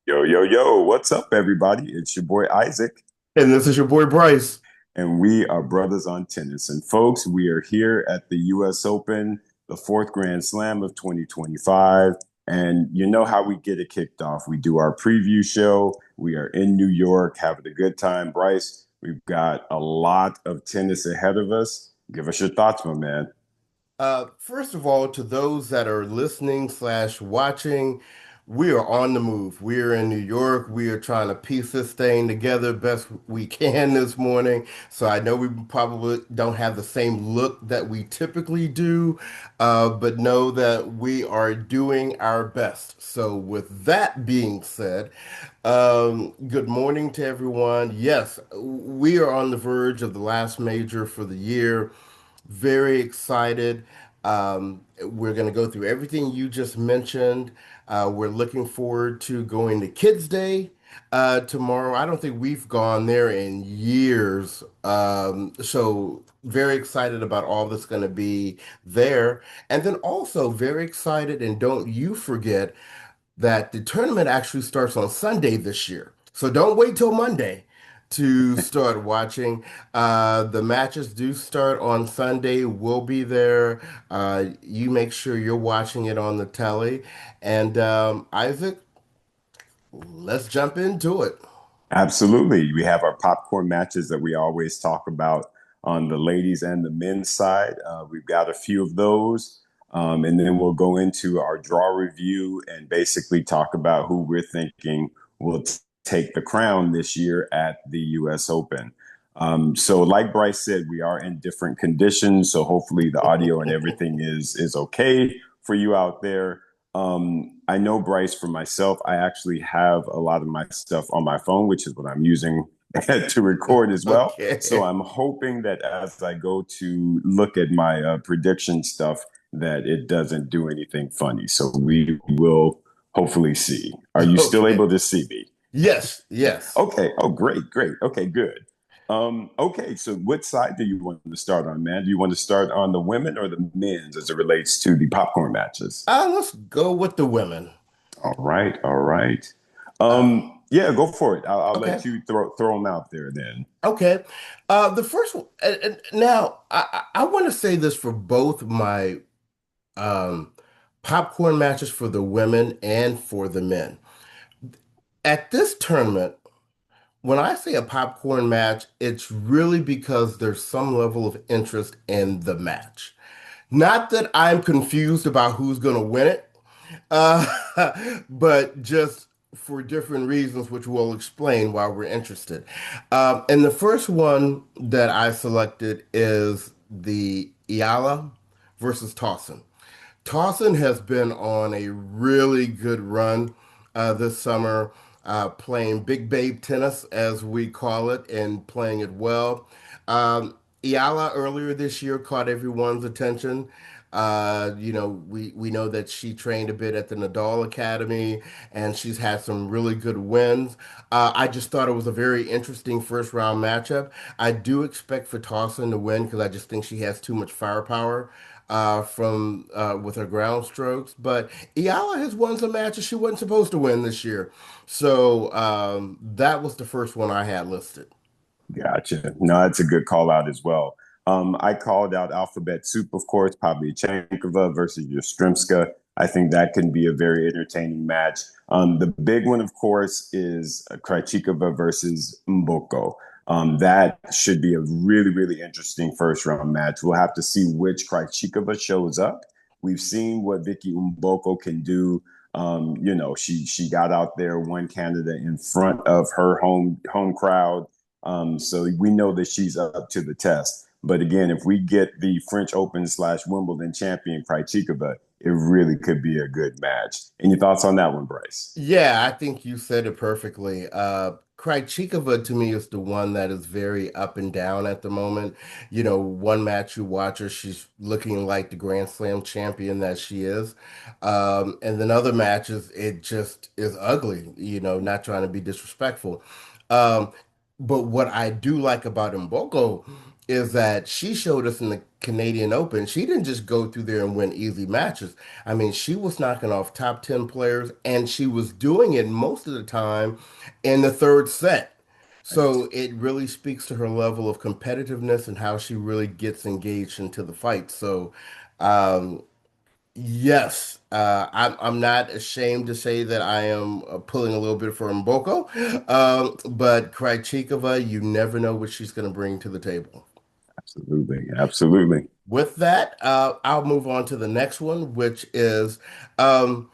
Yo, yo, yo, what's up, everybody? It's your boy Isaac, And this is your boy Bryce. and we are brothers on tennis. And folks, we are here at the US Open, the fourth Grand Slam of 2025. And you know how we get it kicked off. We do our preview show. We are in New York having a good time. Bryce, we've got a lot of tennis ahead of us. Give us your thoughts, my man. First of all, to those that are listening slash watching, we are on the move. We are in New York. We are trying to piece this thing together best we can this morning. So I know we probably don't have the same look that we typically do, but know that we are doing our best. So with that being said, good morning to everyone. Yes, we are on the verge of the last major for the year. Very excited. We're going to go through everything you just mentioned. We're looking forward to going to Kids Day tomorrow. I don't think we've gone there in years. So very excited about all that's going to be there. And then also very excited, and don't you forget that the tournament actually starts on Sunday this year. So don't wait till Monday to start watching. The matches do start on Sunday. We'll be there. You make sure you're watching it on the telly. And Isaac, let's jump into it. Absolutely. We have our popcorn matches that we always talk about on the ladies and the men's side. We've got a few of those. And then we'll go into our draw review and basically talk about who we're thinking will take the crown this year at the US Open. So like Bryce said, we are in different conditions. So hopefully the audio and everything is okay for you out there. I know, Bryce, for myself, I actually have a lot of my stuff on my phone, which is what I'm using to record as well. So Okay. I'm hoping that as I go to look at my prediction stuff, that it doesn't do anything funny. So we will hopefully see. Are you still Okay. able to see me? Yes, yes. Okay. Oh, great, great. Okay, good. Okay, so what side do you want to start on, man? Do you want to start on the women or the men's as it relates to the popcorn matches? Let's go with the women. All right, all right. Uh, Yeah, go for it. I'll okay. let you throw them out there then. Okay. The first one, and now I want to say this for both my um, popcorn matches for the women and for the men. At this tournament, when I say a popcorn match, it's really because there's some level of interest in the match. Not that I'm confused about who's going to win it, uh, but just for different reasons, which we'll explain why we're interested. And the first one that I selected is the Iala versus Towson. Towson has been on a really good run this summer, playing big babe tennis, as we call it, and playing it well. Iala earlier this year caught everyone's attention. We know that she trained a bit at the Nadal Academy, and she's had some really good wins. I just thought it was a very interesting first round matchup. I do expect for Towson to win because I just think she has too much firepower from with her ground strokes. But Iala has won some matches she wasn't supposed to win this year. So that was the first one I had listed. Gotcha. No, that's a good call out as well. I called out Alphabet Soup, of course, Pavlyuchenkova versus Yastrzemska. I think that can be a very entertaining match. The big one, of course, is Krejcikova versus Mboko. That should be a really, really interesting first round match. We'll have to see which Krejcikova shows up. We've seen what Vicky Mboko can do. She got out there, won Canada in front of her home crowd. So we know that she's up to the test. But again, if we get the French Open slash Wimbledon champion Krejcikova, it really could be a good match. Any thoughts on that one, Bryce? Yeah, I think you said it perfectly. Krejcikova to me is the one that is very up and down at the moment. You know, one match you watch her, she's looking like the Grand Slam champion that she is. And then other matches, it just is ugly, not trying to be disrespectful. Um, but what I do like about Mboko is that she showed us in the Canadian Open, she didn't just go through there and win easy matches. I mean, she was knocking off top 10 players, and she was doing it most of the time in the third set. So it really speaks to her level of competitiveness and how she really gets engaged into the fight. So, um, yes, I'm not ashamed to say that I am pulling a little bit for Mboko, but Krejcikova, you never know what she's going to bring to the table. Absolutely. Absolutely. With that, I'll move on to the next one, which is um,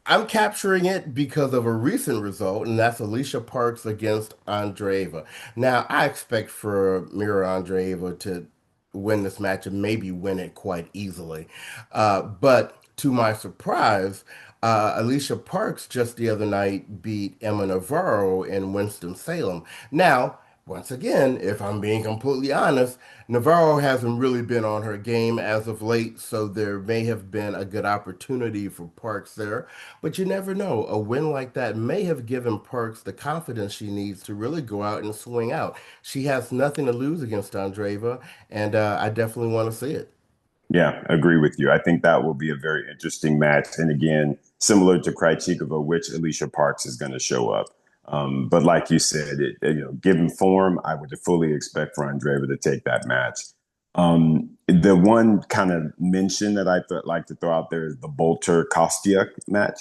I'm capturing it because of a recent result, and that's Alicia Parks against Andreeva. Now, I expect for Mira Andreeva to win this match and maybe win it quite easily. But to my surprise, Alicia Parks just the other night beat Emma Navarro in Winston-Salem. Now, once again, if I'm being completely honest, Navarro hasn't really been on her game as of late, so there may have been a good opportunity for Parks there. But you never know. A win like that may have given Parks the confidence she needs to really go out and swing out. She has nothing to lose against Andreeva, and I definitely want to see it. Yeah, agree with you. I think that will be a very interesting match. And again, similar to Krejcikova, which Alicia Parks is going to show up. But like you said, given form, I would fully expect for Andreeva to take that match. The one kind of mention that like to throw out there is the Bolter Kostiuk match.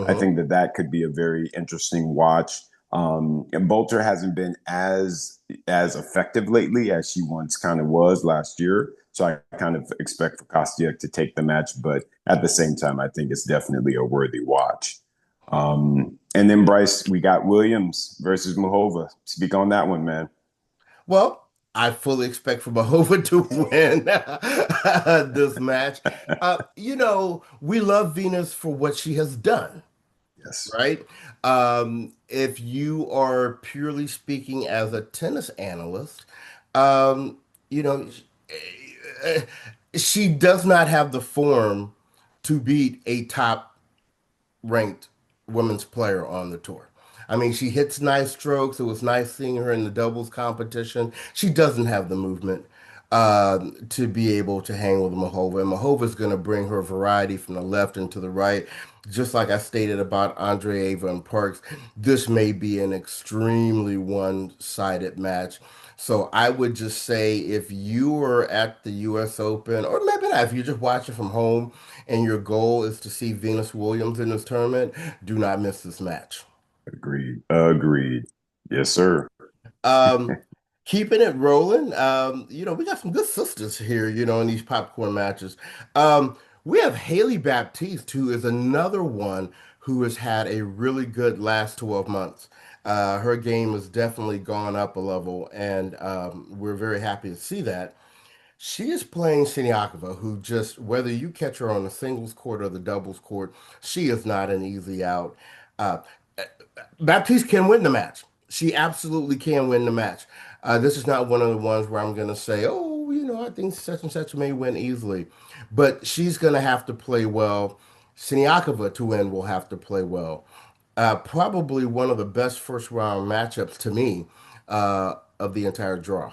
I Hmm. think that that could be a very interesting watch. And Bolter hasn't been as effective lately as she once kind of was last year. So I kind of expect for Kostiuk to take the match, but at the same time, I think it's definitely a worthy watch. And then Bryce, we got Williams versus Mahova. Speak on that one, man. Well, I fully expect for Mahova to win this match. We love Venus for what she has done. Yes, Right? If you are purely speaking as a tennis analyst, um, you know, eh, she does not have the form to beat a top ranked women's player on the tour. I mean, she hits nice strokes. It was nice seeing her in the doubles competition. She doesn't have the movement to be able to hang with Mahova. And Mahova is going to bring her variety from the left and to the right. Just like I stated about Andreeva and Parks, this may be an extremely one-sided match. So I would just say if you were at the US Open, or maybe not, if you're just watching from home, and your goal is to see Venus Williams in this tournament, do not miss this match. agreed. Agreed. Yes, sir. Um, Keeping it rolling, we got some good sisters here, in these popcorn matches. We have Haley Baptiste, who is another one who has had a really good last 12 months. Her game has definitely gone up a level, and we're very happy to see that. She is playing Siniakova, who just, whether you catch her on the singles court or the doubles court, she is not an easy out. Uh, Baptiste can win the match. She absolutely can win the match. This is not one of the ones where I'm going to say, oh, I think such and such may win easily. But she's going to have to play well. Siniakova to win will have to play well. Probably one of the best first round matchups to me of the entire draw.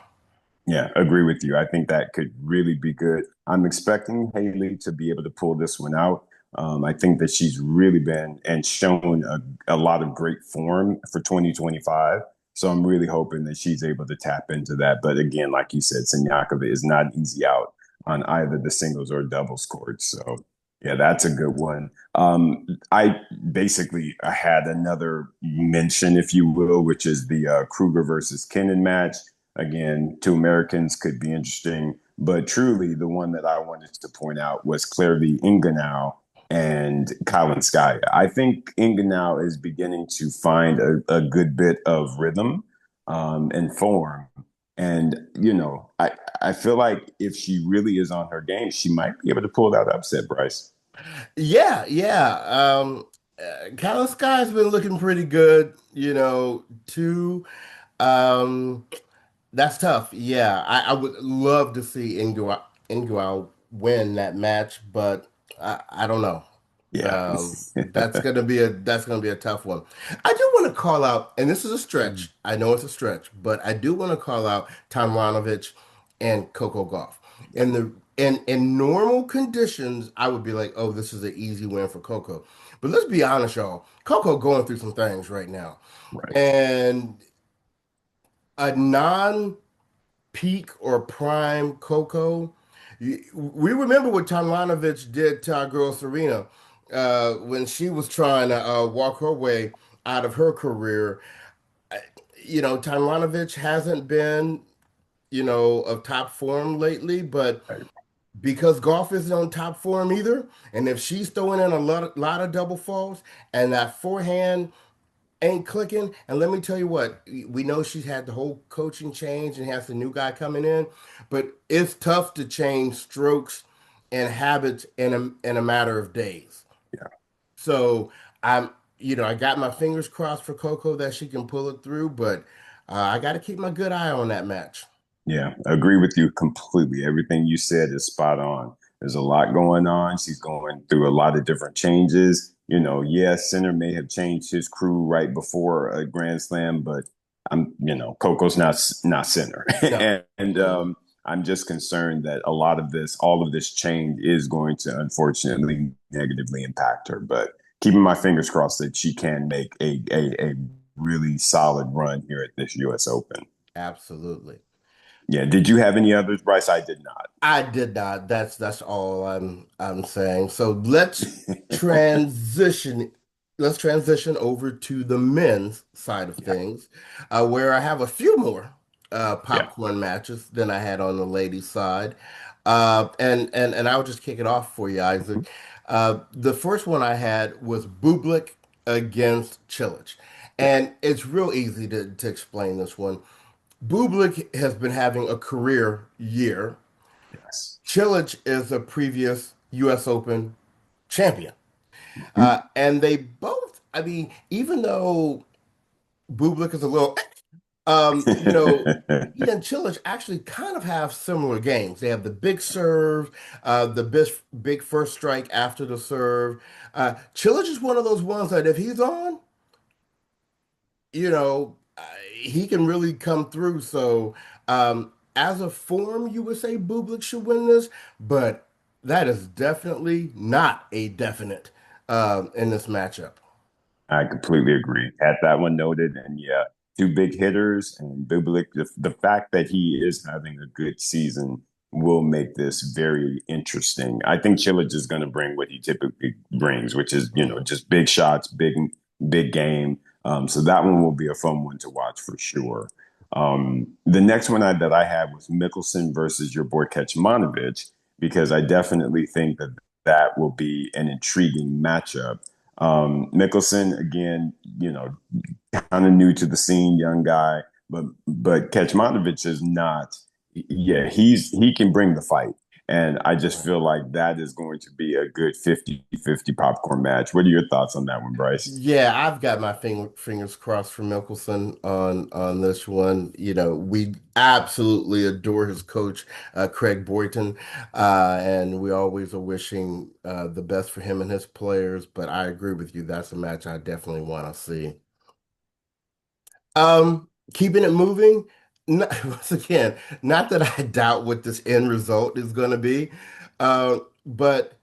Yeah, agree with you. I think that could really be good. I'm expecting Haley to be able to pull this one out. I think that she's really been and shown a lot of great form for 2025. So I'm really hoping that she's able to tap into that. But again, like you said, Sanyakova is not easy out on either the singles or doubles courts. So yeah, that's a good one. I basically had another mention, if you will, which is the Kruger versus Kennan match. Again, two Americans could be interesting, but truly the one that I wanted to point out was clearly Inganau and Kalinskaya. I think Inganau is beginning to find a good bit of rhythm and form. And, I feel like if she really is on her game, she might be able to pull that upset, Bryce. Yeah, yeah. Kyle Sky's been looking pretty good, too. Um, that's tough. Yeah, I would love to see Ingual win that match, but I don't know. Yeah. That's gonna be a tough one. I do want to call out, and this is a stretch. I know it's a stretch, but I do want to call out Tomranovich and Coco Gauff. In normal conditions, I would be like, oh, this is an easy win for Coco. But let's be honest, y'all. Coco going through some things right now. Right. And a non-peak or prime Coco, we remember what Tomljanovic did to our girl Serena when she was trying to walk her way out of her career. Tomljanovic hasn't been, of top form lately, but Right. because golf isn't on top form either, and if she's throwing in a lot of double faults and that forehand ain't clicking, and let me tell you what, we know she's had the whole coaching change and has the new guy coming in, but it's tough to change strokes and habits in a matter of days. Yeah. So I'm, I got my fingers crossed for Coco that she can pull it through, but I got to keep my good eye on that match. Yeah, I agree with you completely. Everything you said is spot on. There's a lot going on. She's going through a lot of different changes. Yes, Center may have changed his crew right before a Grand Slam, but Coco's not Center, No. and Mm-mm. I'm just concerned that all of this change is going to unfortunately negatively impact her. But keeping my fingers crossed that she can make a really solid run here at this U.S. Open. Absolutely. Yeah. Did you have any others, Bryce? I did not. I did not. That's all I'm saying. So transition. Let's transition over to the men's side of Yeah. things, where I have a few more Yeah. popcorn matches than I had on the ladies' side. And I'll just kick it off for you, Isaac. The first one I had was Bublik against Chilich. Yeah. And it's real easy to explain this one. Bublik has been having a career year. Yes. Chilich is a previous U.S. Open champion. Mhm. And they both, I mean, even though Bublik is a little, he and Chilich actually kind of have similar games. They have the big serve, the big first strike after the serve. Chilich is one of those ones that if he's on, he can really come through. So, as a form, you would say Bublik should win this, but that is definitely not a definite in this matchup. I completely agree. Had that one noted, and yeah, two big hitters and Bublik. The fact that he is having a good season will make this very interesting. I think Chilich is going to bring what he typically brings, which is Mhm. just big shots, big game. So that one will be a fun one to watch for sure. The next one that I had was Mickelson versus your boy Kecmanovic, because I definitely think that that will be an intriguing matchup. Mickelson, again, kind of new to the scene, young guy, but Kecmanovic is not. Yeah, he can bring the fight. And I just Right. feel like that is going to be a good 50-50 popcorn match. What are your thoughts on that one, Bryce? Yeah, I've got my fingers crossed for Mickelson on this one. We absolutely adore his coach, Craig Boyton, and we always are wishing the best for him and his players. But I agree with you. That's a match I definitely want to see. Keeping it moving. Once again, not that I doubt what this end result is going to be, but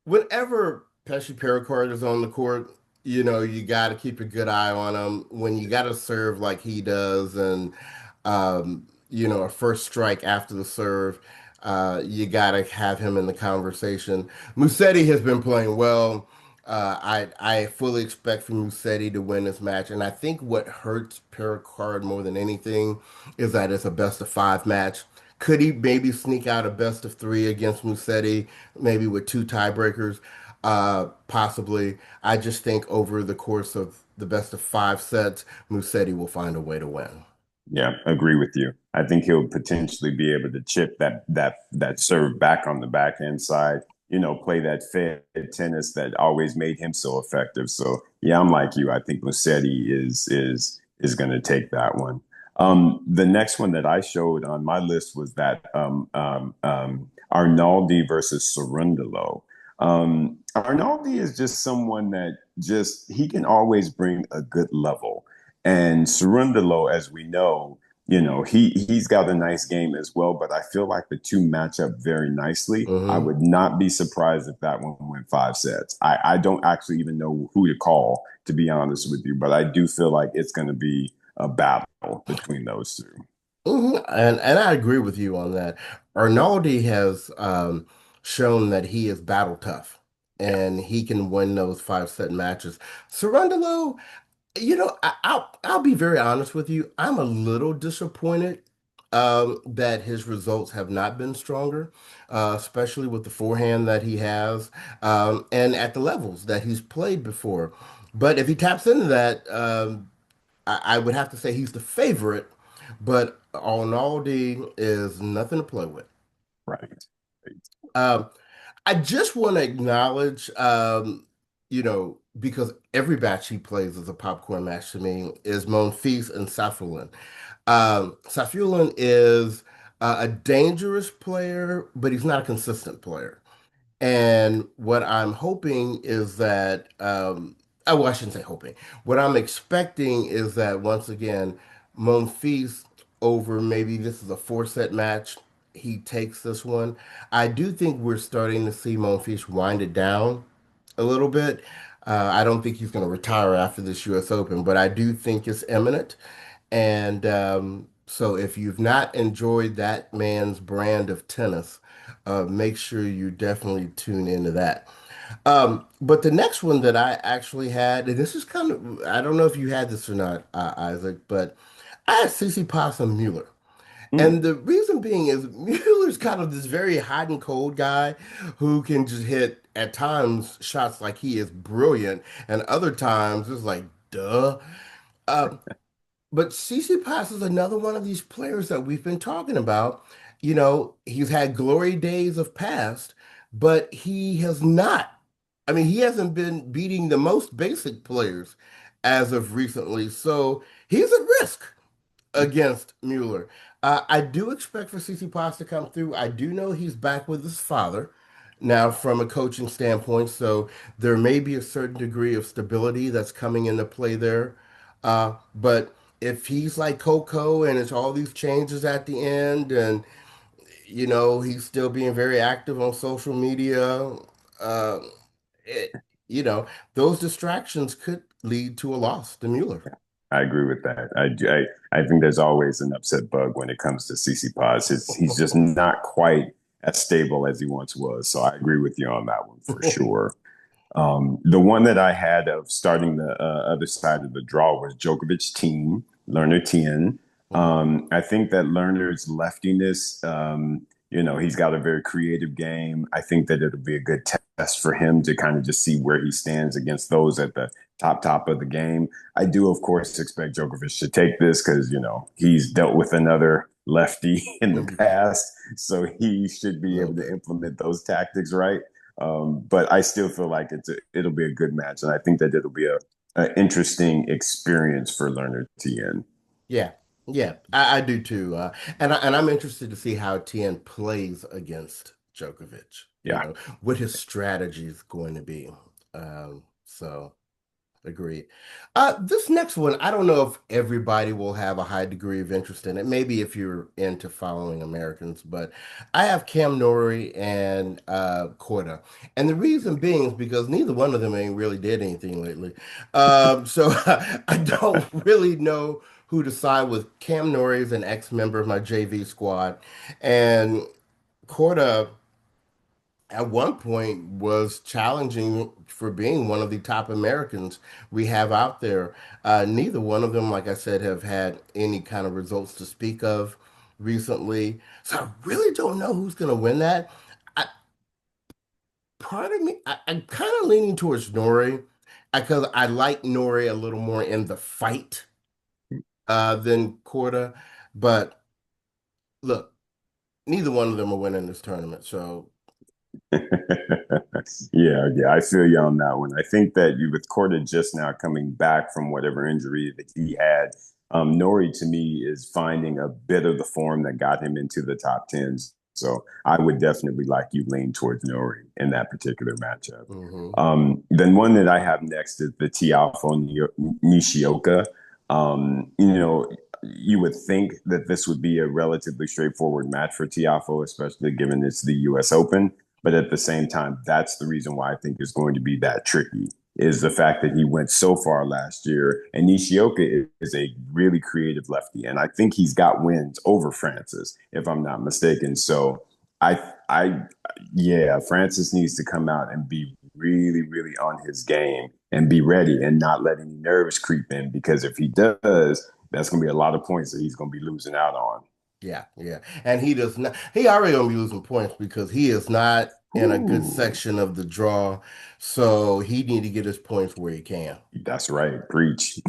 whenever Pesci Pericard is on the court, you got to keep a good eye on him. When you got to serve like he does, and a first strike after the serve, you got to have him in the conversation. Musetti has been playing well. I fully expect for Musetti to win this match, and I think what hurts Pericard more than anything is that it's a best of five match. Could he maybe sneak out a best of three against Musetti, maybe with two tiebreakers? Possibly. I just think over the course of the best of five sets, Musetti will find a way to win. Yeah, agree with you. I think he'll potentially be able to chip that serve back on the backhand side. Play that fed tennis that always made him so effective. So yeah, I'm like you. I think Musetti is going to take that one. The next one that I showed on my list was that Arnaldi versus Cerundolo. Arnaldi is just someone that just he can always bring a good level. And Cerundolo, as we know, he's got a nice game as well, but I feel like the two match up very nicely. I Hmm. would not be surprised if that one went 5 sets. I don't actually even know who to call, to be honest with you, but I do feel like it's going to be a battle between those two. Hmm. And I agree with you on that. Arnaldi has shown that he is battle tough Yeah. and he can win those 5 set matches. Cerundolo, I'll be very honest with you. I'm a little disappointed that his results have not been stronger, especially with the forehand that he has, and at the levels that he's played before. But if he taps into that, I would have to say he's the favorite. But Arnaldi is nothing to play with. Right. Um, I just want to acknowledge, because every match he plays is a popcorn match to me, is Monfils and Safiullin. Safiullin is a dangerous player, but he's not a consistent player. And what I'm hoping is that, well, I shouldn't say hoping. What I'm expecting is that once again, Monfils over maybe this is a 4 set match. He takes this one. I do think we're starting to see Monfils wind it down a little bit. I don't think he's going to retire after this U.S. Open, but I do think it's imminent. And so if you've not enjoyed that man's brand of tennis, make sure you definitely tune into that. But the next one that I actually had, and this is kind of, I don't know if you had this or not, Isaac, but I had CC Possum Mueller. Mm. And the reason being is Mueller's kind of this very hot and cold guy who can just hit at times shots like he is brilliant, and other times it's like, duh. Um, but CC Pass is another one of these players that we've been talking about. He's had glory days of past, but he has not. I mean, he hasn't been beating the most basic players as of recently. So he's at risk against Mueller. I do expect for CC Paz to come through. I do know he's back with his father now from a coaching standpoint, so there may be a certain degree of stability that's coming into play there. But if he's like Coco and it's all these changes at the end, and he's still being very active on social media, uh, it, you know, those distractions could lead to a loss to Mueller. I agree with that. I think there's always an upset bug when it comes to CC Paz. He's just not quite as stable as he once was. So I agree with you on that one for sure. The one that I had of starting the other side of the draw was Djokovic's team, Lerner Tien. Mhm. I think that Lerner's leftiness, he's got a very creative game. I think that it'll be a good test for him to kind of just see where he stands against those at the top of the game. I do, of course, expect Djokovic to take this because, he's dealt with another lefty in the past. So he should A be little able to bit. implement those tactics right. But I still feel like it'll be a good match, and I think that it'll be an interesting experience for Leonard Tien. Yeah, yeah, I do too. And I'm interested to see how Tien plays against Djokovic. Yeah, What his strategy is going to be. So agreed. This next one, I don't know if everybody will have a high degree of interest in it. Maybe if you're into following Americans, but I have Cam Norrie and Korda. And the reason being is because neither one of them ain't really did anything lately. So I don't really know who to side with. Cam Norrie is an ex-member of my JV squad, and Korda at one point was challenging for being one of the top Americans we have out there. Neither one of them, like I said, have had any kind of results to speak of recently. So I really don't know who's going to win that. I, Part of me, I'm kind of leaning towards Nori because I like Nori a little more in the fight than Korda. But look, neither one of them are winning this tournament. So, yeah. I feel you on that one. I think that you with Corda just now coming back from whatever injury that he had, Nori to me is finding a bit of the form that got him into the top tens. So I would definitely like you lean towards Nori in that particular matchup. mhm. Then one that I have next is the Tiafo Nishioka. You know, you would think that this would be a relatively straightforward match for Tiafo, especially given it's the U.S. Open. But at the same time, that's the reason why I think it's going to be that tricky is the fact that he went so far last year. And Nishioka is a really creative lefty. And I think he's got wins over Francis, if I'm not mistaken. So I, yeah, Francis needs to come out and be really, really on his game and be ready and not let any nerves creep in. Because if he does, that's going to be a lot of points that he's going to be losing out on. Yeah, yeah. And he does not, he already gonna be losing points because he is not in a good Ooh, section of the draw. So he need to get his points where he can. that's right. Preach.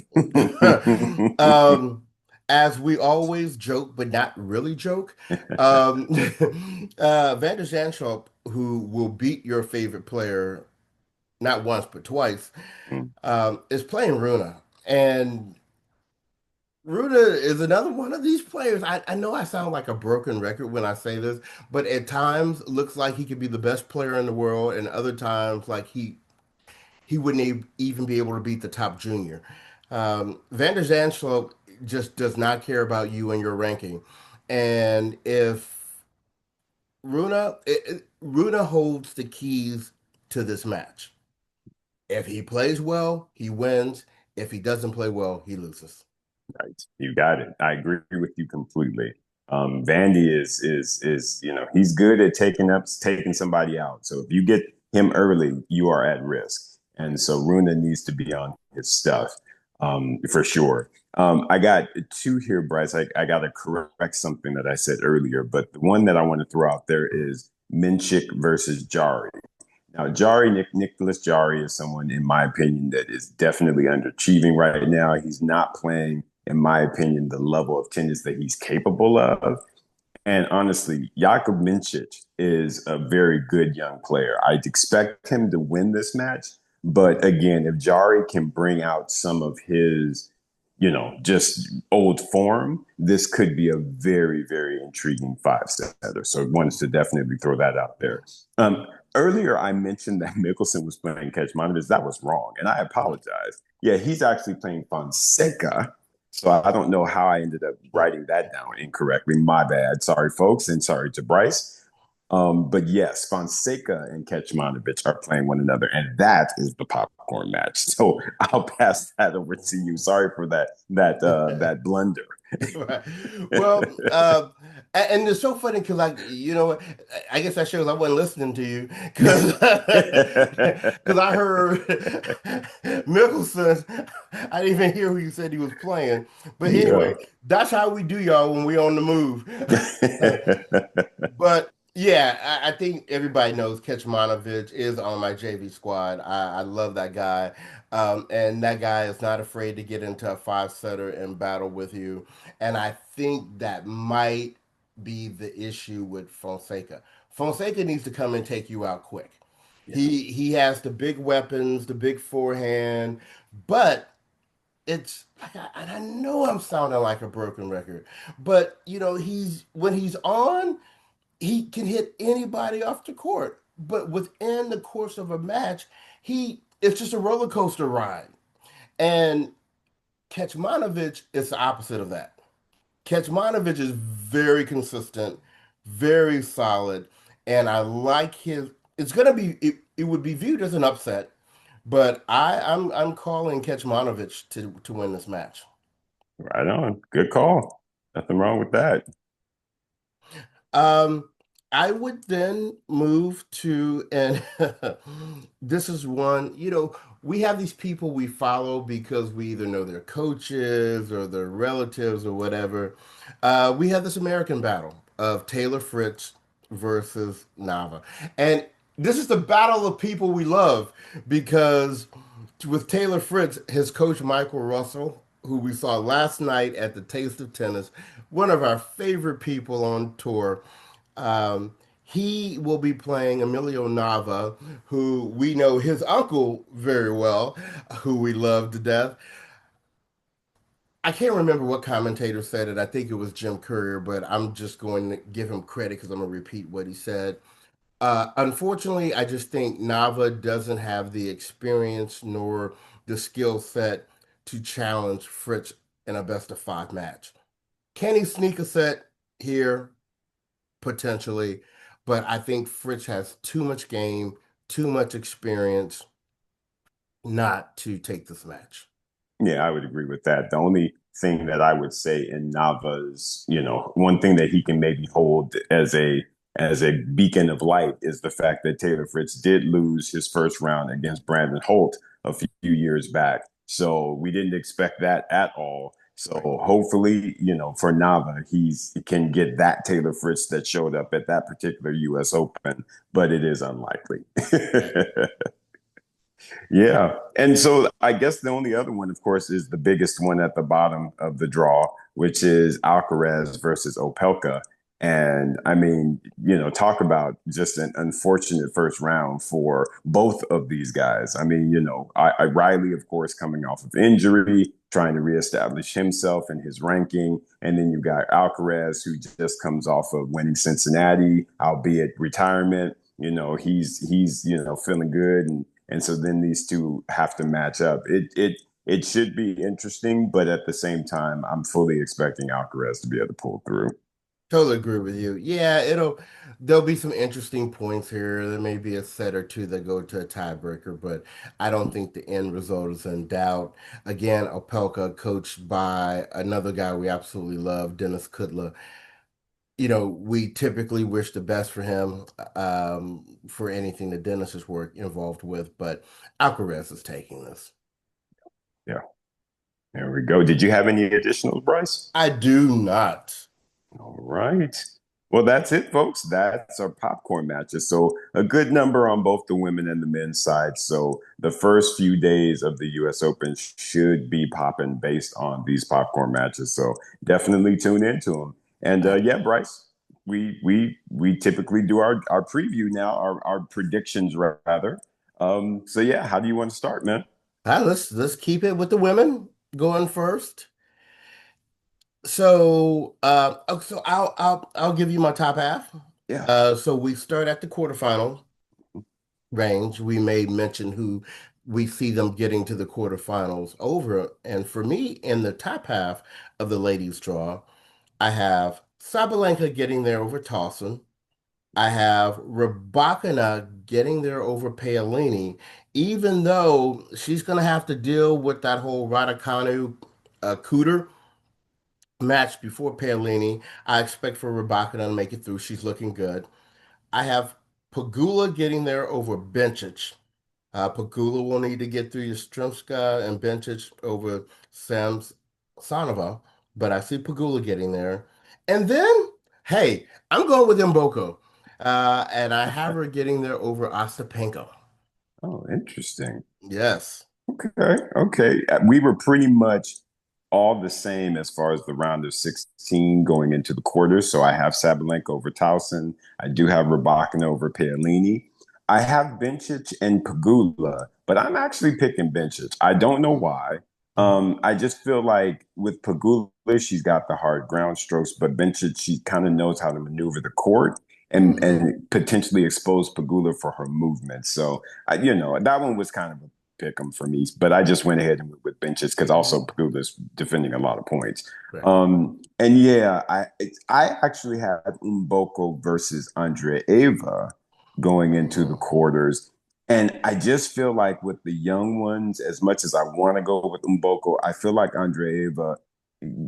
Um, as we always joke, but not really joke, um, Vander Zandschulp, who will beat your favorite player not once but twice, is playing Runa. And Runa is another one of these players. I know I sound like a broken record when I say this, but at times looks like he could be the best player in the world, and other times like he wouldn't even be able to beat the top junior. Vander Zandschulp just does not care about you and your ranking. And if Runa holds the keys to this match. If he plays well, he wins. If he doesn't play well, he loses. Right. You got it. I agree with you completely. Vandy is he's good at taking somebody out. So if you get him early, you are at risk. And so Runa needs to be on his stuff for sure. I got two here, Bryce. I got to correct something that I said earlier, but the one that I want to throw out there is Minchik versus Jari. Now, Nicholas Jari is someone, in my opinion, that is definitely underachieving right now. He's not playing, in my opinion, the level of tennis that he's capable of. And honestly, Jakub Mincic is a very good young player. I'd expect him to win this match. But again, if Jari can bring out some of his, just old form, this could be a very, very intriguing five setter. So I wanted to definitely throw that out there. Earlier, I mentioned that Mickelson was playing Kecmanovic. That was wrong. And I apologize. Yeah, he's actually playing Fonseca. So I don't know how I ended up writing that down incorrectly. My bad. Sorry, folks, and sorry to Bryce. But yes, Fonseca and Kecmanovic are playing one another, and that is the popcorn match. So I'll pass that over to you. Sorry for that blunder. Right. Well, and it's so funny because, like, I guess that shows I wasn't listening to you because because I heard Mickelson. I didn't even hear who you said he was playing. But Yeah. anyway, that's how we do y'all when we on the move. But yeah, I think everybody knows Kecmanovic is on my JV squad. I love that guy. And that guy is not afraid to get into a five setter and battle with you. And I think that might be the issue with Fonseca. Fonseca needs to come and take you out quick. Yeah. He has the big weapons, the big forehand, but it's like and I know I'm sounding like a broken record, but he's when he's on, he can hit anybody off the court. But within the course of a match, he it's just a roller coaster ride. And Kecmanovic is the opposite of that. Kecmanovic is very consistent, very solid, and I like his. It's gonna be it would be viewed as an upset, but I'm calling Kecmanovic to win this match. Right on. Good call. Nothing wrong with that. Um, I would then move to, and this is one, we have these people we follow because we either know their coaches or their relatives or whatever. We have this American battle of Taylor Fritz versus Nava. And this is the battle of people we love because with Taylor Fritz, his coach Michael Russell, who we saw last night at the Taste of Tennis, one of our favorite people on tour. Um, he will be playing Emilio Nava, who we know his uncle very well, who we love to death. I can't remember what commentator said it. I think it was Jim Courier, but I'm just going to give him credit because I'm going to repeat what he said. Unfortunately, I just think Nava doesn't have the experience nor the skill set to challenge Fritz in a best of five match. Can he sneak a set here? Potentially, but I think Fritz has too much game, too much experience not to take this match. Yeah, I would agree with that. The only thing that I would say in Nava's, one thing that he can maybe hold as a beacon of light is the fact that Taylor Fritz did lose his first round against Brandon Holt a few years back. So we didn't expect that at all. Right. So hopefully, for Nava, he can get that Taylor Fritz that showed up at that particular US Open, but it is unlikely. Right. Yeah. And so I guess the only other one, of course, is the biggest one at the bottom of the draw, which is Alcaraz versus Opelka. And I mean, talk about just an unfortunate first round for both of these guys. I mean, Riley, of course, coming off of injury, trying to reestablish himself and his ranking. And then you've got Alcaraz, who just comes off of winning Cincinnati, albeit retirement. He's feeling good, and so then these two have to match up. It should be interesting, but at the same time, I'm fully expecting Alcaraz to be able to pull through. Totally agree with you. Yeah, there'll be some interesting points here. There may be a set or two that go to a tiebreaker, but I don't think the end result is in doubt. Again, Opelka, coached by another guy we absolutely love, Dennis Kudla. We typically wish the best for him, for anything that Dennis is involved with, but Alcaraz is taking this. Yeah, there we go. Did you have any additional, Bryce? I do not. All right. Well, that's it, folks. That's our popcorn matches. So a good number on both the women and the men's side. So the first few days of the U.S. Open should be popping based on these popcorn matches. So definitely tune into them. And yeah, Bryce, we typically do our preview now, our predictions rather. So yeah, how do you want to start, man? Let's keep it with the women going first. So I'll give you my top half. Yeah. So we start at the quarterfinal range. We may mention who we see them getting to the quarterfinals over. And for me, in the top half of the ladies' draw, I have Sabalenka getting there over Towson. I have Rybakina getting there over Paolini, even though she's going to have to deal with that whole Raducanu Cooter match before Paolini. I expect for Rybakina to make it through. She's looking good. I have Pagula getting there over Bencic. Pagula will need to get through Yastrzemska and Bencic over Sams Sanova, but I see Pagula getting there. And then, hey, I'm going with Mboko, and I have her getting there over Ostapenko. Oh, interesting. Yes. Okay, okay. We were pretty much all the same as far as the round of 16 going into the quarters. So I have Sabalenka over Towson. I do have Rybakina over Paolini. I have Bencic and Pagula, but I'm actually picking Bencic. I don't know why. I just feel like with Pagula, she's got the hard ground strokes, but Bencic, she kind of knows how to maneuver the court Mhm. and potentially expose Pagula for her movement. So that one was kind of a pick 'em for me, but I just went ahead and went with benches because also Mhm. Pagula's defending a lot of points. Right. And yeah, I actually had Mboko versus Andrea Ava going into the Mhm. quarters. And I just feel like with the young ones, as much as I want to go with Mboko, I feel like Andrea Ava,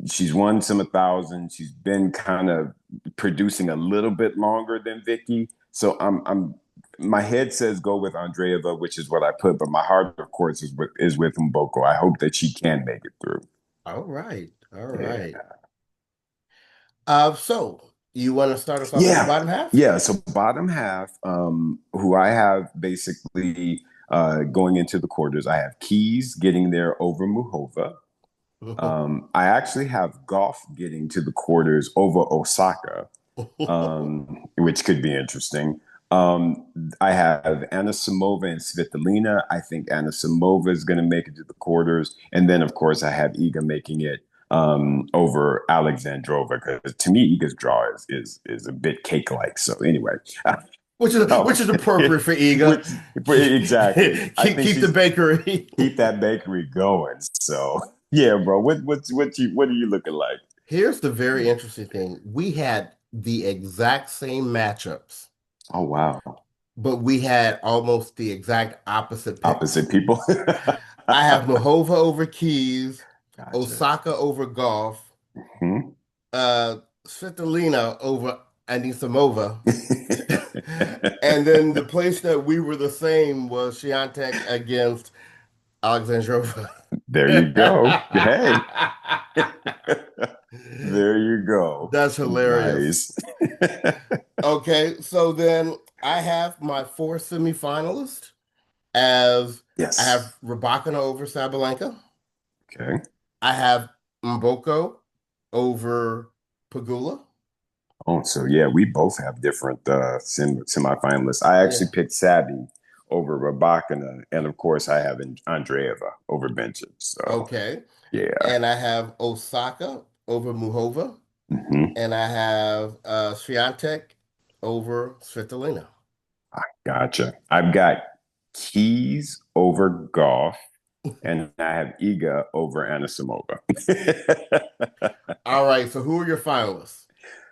she's won some 1,000. She's been kind of producing a little bit longer than Vicky. So I'm my head says go with Andreeva, which is what I put, but my heart, of course, is with Mboko. I hope that she can make it through. All right. All right. Yeah. So you want to start us off with the Yeah. bottom half? Yeah. So bottom half, who I have basically going into the quarters, I have Keys getting there over Muhova. I actually have Golf getting to the quarters over Osaka, which could be interesting. Um, I have Anna Samova and Svitolina. I think Anna Samova is going to make it to the quarters. And then, of course, I have Iga making it over Alexandrova because to me, Iga's draw is a bit cake-like. So anyway, Which is appropriate for Iga. which exactly, I think Keep the she's bakery. keep that bakery going. So yeah, bro, what are you looking like? Here's the very interesting thing. We had the exact same matchups, Oh, wow. but we had almost the exact opposite picks. Opposite people. I have Mahova over Keys, Gotcha. Osaka over Golf, Hmm. Svitolina over Anisimova. And then the place that we were the same was Swiatek against Alexandrova. There you go. Hey, there you go. That's hilarious. Nice. Okay, so then I have my four semifinalists as I Yes. have Rybakina over Sabalenka. Okay. I have Mboko over Pagula. Oh, so yeah, we both have different semifinalists. I actually Yeah. picked Sabby over Rabakina, and of course, I have Andreeva over Benches. So Okay. yeah. And I have Osaka over Muhova. Hmm. And I have Swiatek over Svitolina. Gotcha. I've got Keys over Golf, and I have Iga over Anisimova. All right, so who are your finalists?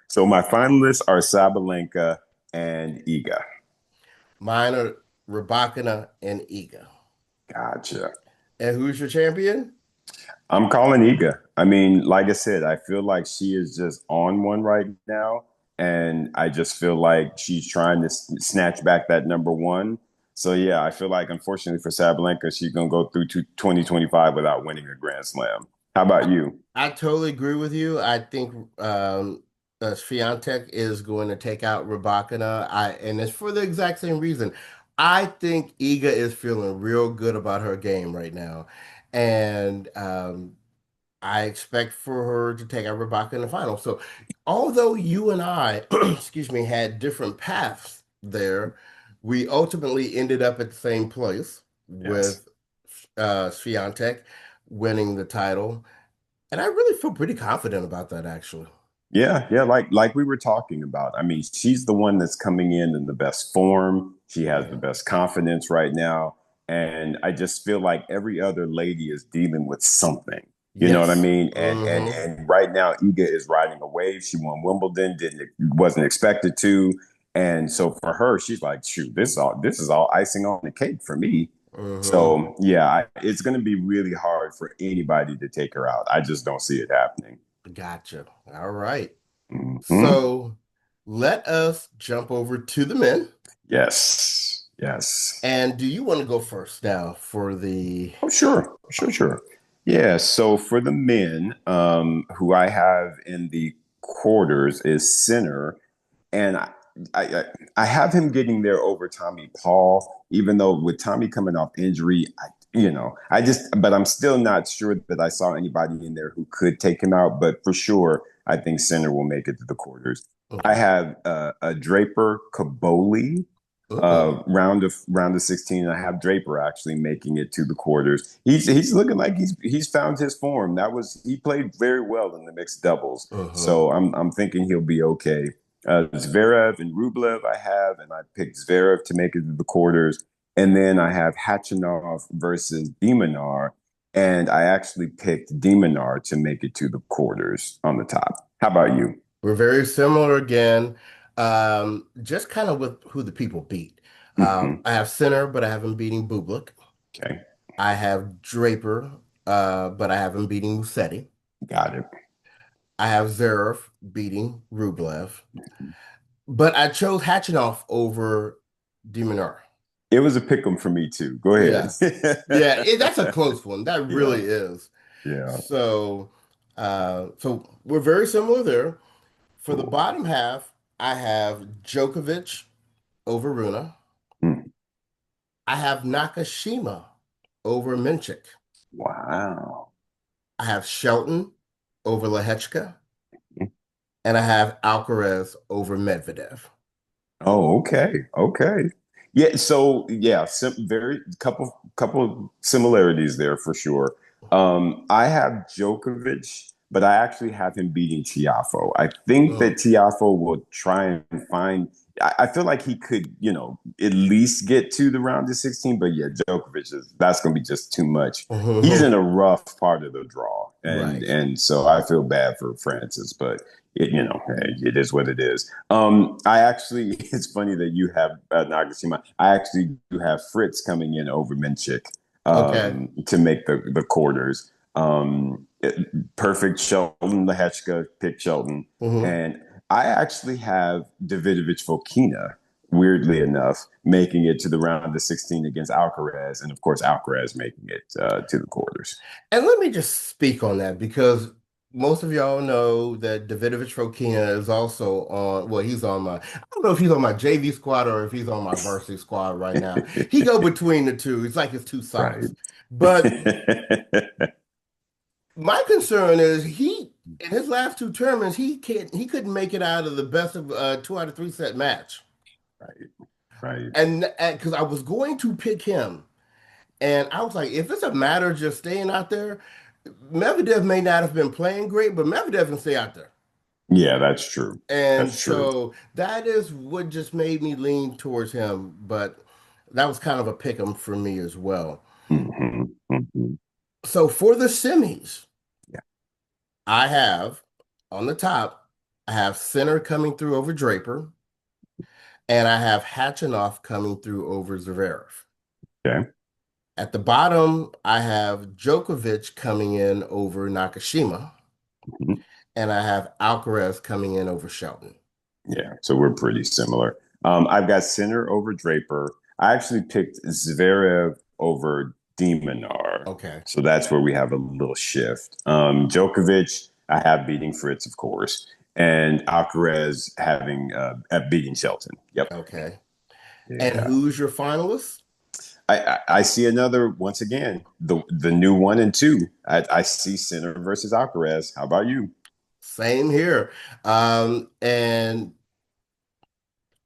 So my finalists are Sabalenka and Iga. Mine are Rybakina and Iga. Gotcha. And who's your champion? I'm calling Iga. I mean, like I said, I feel like she is just on one right now. And I just feel like she's trying to snatch back that number one. So, yeah, I feel like, unfortunately for Sabalenka, she's going to go through to 2025 without winning a Grand Slam. How about you? I totally agree with you. I think Swiatek is going to take out Rybakina. And it's for the exact same reason. I think Iga is feeling real good about her game right now, and I expect for her to take out Rybakina in the final. So, although you and I, excuse me, had different paths there, we ultimately ended up at the same place Yes. with Swiatek winning the title. And I really feel pretty confident about that, actually. Yeah, yeah, like we were talking about. I mean, she's the one that's coming in the best form. She has the Yeah. best confidence right now, and I just feel like every other lady is dealing with something. You know what I Yes. mean? And and Hmm. and right now, Iga is riding a wave. She won Wimbledon, didn't wasn't expected to, and so for her, she's like, shoot, this is all icing on the cake for me. Hmm. So yeah, it's going to be really hard for anybody to take her out. I just don't see it happening. Gotcha. All right. Hmm. So let us jump over to the men. Yes. Yes. And do you want to go first now for the Oh, sure. Sure, sure. Yeah. So for the men, who I have in the quarters is Sinner, and I, I have him getting there over Tommy Paul, even though with Tommy coming off injury, but I'm still not sure that I saw anybody in there who could take him out. But for sure, I think Sinner will make it to the quarters. I okay. have a Draper Caboli Uh-oh. round of 16. I have Draper actually making it to the quarters. He's looking like he's found his form. He played very well in the mixed doubles. Uh-huh. So I'm thinking he'll be okay. Zverev and Rublev I have, and I picked Zverev to make it to the quarters. And then I have Hachinov versus Demonar, and I actually picked Demonar to make it to the quarters on the top. How about you? We're very similar again. Just kind of with who the people beat. Hmm. I have Sinner, but I have him beating Bublik. Okay, I have Draper, but I have him beating Musetti. got it. I have Zverev beating Rublev, but I chose Hachinov over Demonar. It was a pick 'em for me too. Go ahead. Yeah, yeah, that's a close one. That Yeah, really is. yeah. So, so we're very similar there. For the Cool. bottom half, I have Djokovic over Runa. Hmm. I have Nakashima over Minchik. Wow. I have Shelton over Lehechka, and I have Alcaraz over Medvedev. Oh, okay. Okay. Yeah, so yeah, very couple similarities there for sure. I have Djokovic, but I actually have him beating Tiafo. I think that Mm, Tiafo will try and find I feel like he could, at least get to the round of 16, but yeah, Djokovic that's gonna be just too much. He's in mhm. a rough part of the draw. and Right. and so I feel bad for Francis, but hey, it is what it is. I actually, it's funny that you have Nagashima. I actually do have Fritz coming in over Minchik Okay. to make the quarters. Perfect Shelton Lehechka picked Shelton, Hmm. and I actually have Davidovich Fokina, weirdly enough, making it to the round of 16 against Alcaraz, and of course Alcaraz making it to the quarters. And let me just speak on that because most of y'all know that Davidovich Fokina is also on, well, he's on my, I don't know if he's on my JV squad or if he's on my varsity squad right now. He go between the two. He's like his two Right. socks. But my concern is in his last two tournaments, he couldn't make it out of the best of two out of three set match. Right. Right. And because I was going to pick him. And I was like, if it's a matter of just staying out there, Medvedev may not have been playing great, but Medvedev can stay out there. Yeah, that's true. And That's true. so that is what just made me lean towards him. But that was kind of a pick 'em for me as well. Hmm. So for the semis, Yeah. I have on the top, I have Sinner coming through over Draper, and I have Hachinov coming through over Zverev. Okay. At the bottom, I have Djokovic coming in over Nakashima, Mhm. and I have Alcaraz coming in over Shelton. Yeah. So we're pretty similar. I've got Sinner over Draper. I actually picked Zverev over Demonar. Okay. So that's where we have a little shift. Djokovic, I have beating Fritz, of course, and Alcaraz having beating Shelton. Yep. Okay. And Yeah. who's your finalist? I see another once again the new 1 and 2. I see Sinner versus Alcaraz. How about you? Same here. And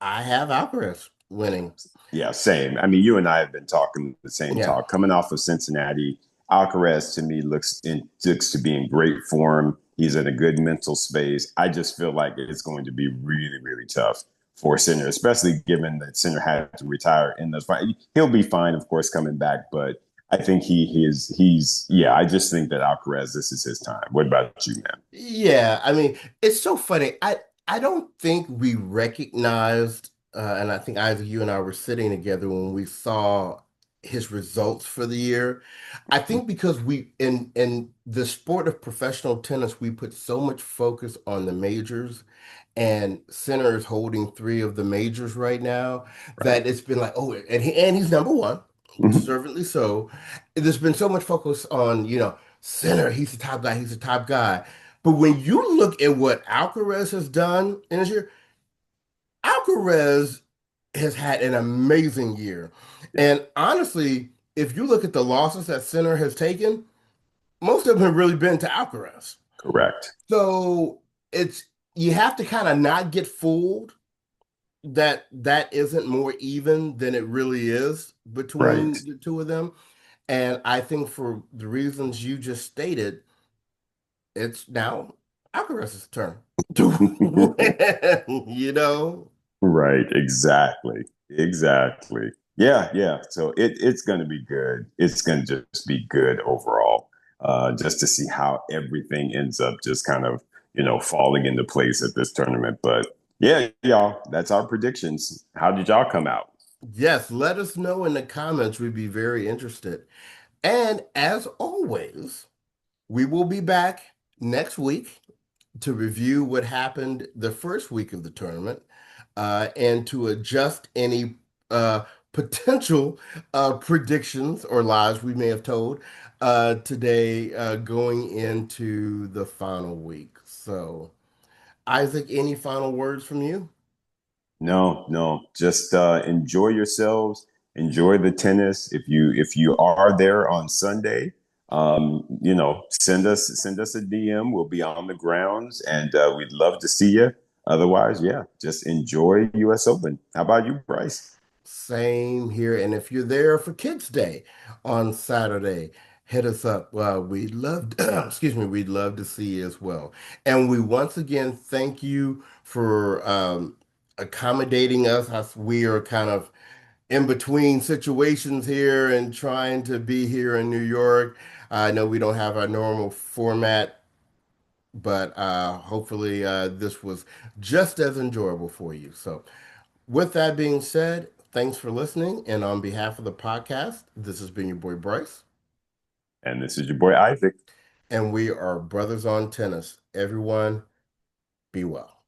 I have Alcaraz winning. Yeah, same. I mean, you and I have been talking the same Yeah. talk. Coming off of Cincinnati, Alcaraz to me looks to be in great form. He's in a good mental space. I just feel like it's going to be really, really tough for Sinner, especially given that Sinner had to retire in the fight. He'll be fine, of course, coming back, but I think he's yeah. I just think that Alcaraz, this is his time. What about you, man? Yeah, I mean, it's so funny. I don't think we recognized, and I think either you and I were sitting together when we saw his results for the year. I think because we in the sport of professional tennis, we put so much focus on the majors, and Sinner is holding three of the majors right now Right. that it's been like, oh, and he's number one, Mhm. deservedly so. There's been so much focus on, Sinner, he's the top guy, he's the top guy. But when you look at what Alcaraz has done in this year, Alcaraz has had an amazing year. Yeah, And honestly, if you look at the losses that Sinner has taken, most of them have really been to Alcaraz. correct. So it's you have to kind of not get fooled that that isn't more even than it really is Right. between the two of them. And I think for the reasons you just stated, it's now Alcaraz's turn to win, you know? Right, exactly. Exactly. Yeah, yeah. So it's gonna be good. It's gonna just be good overall. Just to see how everything ends up just kind of, falling into place at this tournament. But yeah, y'all, that's our predictions. How did y'all come out? Yes, let us know in the comments. We'd be very interested. And as always, we will be back next week to review what happened the first week of the tournament and to adjust any potential predictions or lies we may have told today going into the final week. So, Isaac, any final words from you? No, no. Just enjoy yourselves. Enjoy the tennis. If you are there on Sunday, send us a DM. We'll be on the grounds, and we'd love to see you. Otherwise, yeah, just enjoy U.S. Open. How about you, Bryce? Same here. And if you're there for Kids Day on Saturday, hit us up. We'd love, excuse me, we'd love to see you as well. And we once again thank you for accommodating us as we are kind of in between situations here and trying to be here in New York. I know we don't have our normal format, but hopefully this was just as enjoyable for you. So, with that being said, thanks for listening. And on behalf of the podcast, this has been your boy Bryce, And this is your boy Isaac. and we are Brothers on Tennis. Everyone, be well.